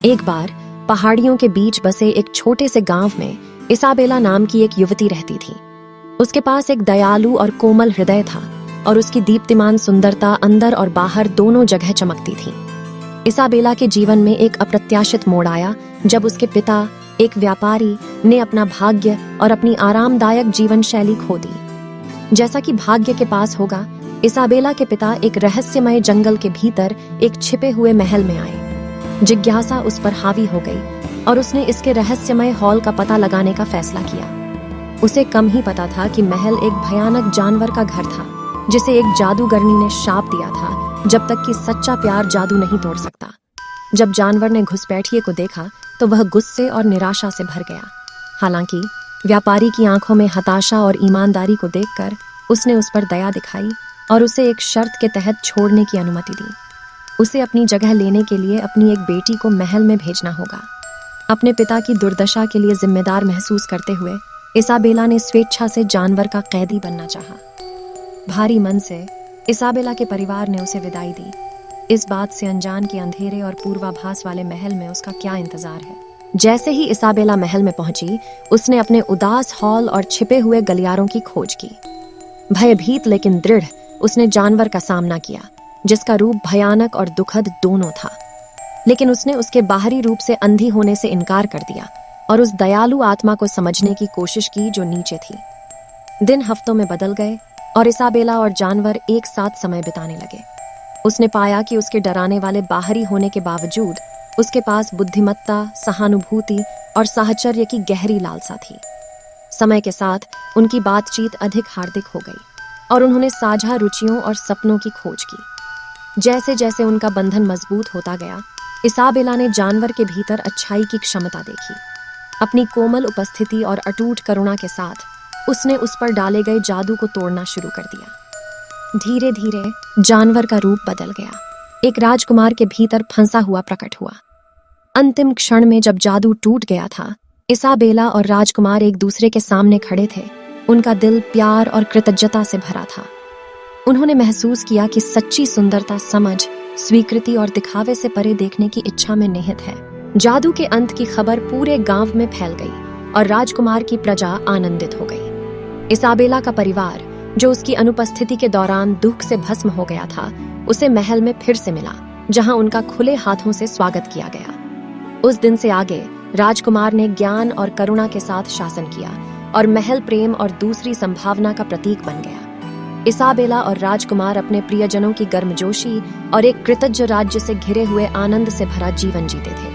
एक बार पहाड़ियों के बीच बसे एक छोटे से गांव में इसाबेला नाम की एक युवती रहती थी। उसके पास एक दयालु और कोमल हृदय था और उसकी दीप्तिमान सुंदरता अंदर और बाहर दोनों जगह चमकती थी। इसाबेला के जीवन में एक अप्रत्याशित मोड़ आया जब उसके पिता, एक व्यापारी, ने अपना भाग्य और अपनी आरामदायक जीवन शैली खो दी। जैसा कि भाग्य के पास होगा, इसाबेला के पिता एक रहस्यमय जंगल के भीतर एक छिपे हुए महल में आए। जिज्ञासा उस पर हावी हो गई और उसने इसके रहस्यमय हॉल का पता लगाने का फैसला किया। उसे कम ही पता था कि महल एक भयानक जानवर का घर था जिसे एक जादूगरनी ने शाप दिया था जब तक कि सच्चा प्यार जादू नहीं तोड़ सकता। जब जानवर ने घुसपैठिए को देखा तो वह गुस्से और निराशा से भर गया। हालांकि व्यापारी की आंखों में हताशा और ईमानदारी को देखकर उसने उस पर दया दिखाई और उसे एक शर्त के तहत छोड़ने की अनुमति दी। उसे अपनी जगह लेने के लिए अपनी एक बेटी को महल में भेजना होगा। अपने पिता की दुर्दशा के लिए जिम्मेदार महसूस करते हुए इसाबेला ने स्वेच्छा से जानवर का कैदी बनना चाहा। भारी मन से इसाबेला के परिवार ने उसे विदाई दी, इस बात से अनजान के अंधेरे और पूर्वाभास वाले महल में उसका क्या इंतजार है। जैसे ही इसाबेला महल में पहुंची, उसने अपने उदास हॉल और छिपे हुए गलियारों की खोज की। भयभीत लेकिन दृढ़ उसने जानवर का सामना किया, जिसका रूप भयानक और दुखद दोनों था। लेकिन उसने उसके बाहरी रूप से अंधी होने से इनकार कर दिया और उस दयालु आत्मा को समझने की कोशिश की जो नीचे थी। दिन हफ्तों में बदल गए और इसाबेला और जानवर एक साथ समय बिताने लगे। उसने पाया कि उसके डराने वाले बाहरी होने के बावजूद उसके पास बुद्धिमत्ता, सहानुभूति और साहचर्य की गहरी लालसा थी। समय के साथ उनकी बातचीत अधिक हार्दिक हो गई और उन्होंने साझा रुचियों और सपनों की खोज की। जैसे जैसे उनका बंधन मजबूत होता गया, इसाबेला ने जानवर के भीतर अच्छाई की क्षमता देखी। अपनी कोमल उपस्थिति और अटूट करुणा के साथ उसने उस पर डाले गए जादू को तोड़ना शुरू कर दिया। धीरे धीरे जानवर का रूप बदल गया, एक राजकुमार के भीतर फंसा हुआ प्रकट हुआ। अंतिम क्षण में जब जादू टूट गया था, इसाबेला और राजकुमार एक दूसरे के सामने खड़े थे। उनका दिल प्यार और कृतज्ञता से भरा था। उन्होंने महसूस किया कि सच्ची सुंदरता समझ, स्वीकृति और दिखावे से परे देखने की इच्छा में निहित है। जादू के अंत की खबर पूरे गांव में फैल गई और राजकुमार की प्रजा आनंदित हो गई। इसाबेला का परिवार, जो उसकी अनुपस्थिति के दौरान दुख से भस्म हो गया था, उसे महल में फिर से मिला, जहां उनका खुले हाथों से स्वागत किया गया। उस दिन से आगे राजकुमार ने ज्ञान और करुणा के साथ शासन किया और महल प्रेम और दूसरी संभावना का प्रतीक बन गया। इसाबेला और राजकुमार अपने प्रियजनों की गर्मजोशी और एक कृतज्ञ राज्य से घिरे हुए आनंद से भरा जीवन जीते थे।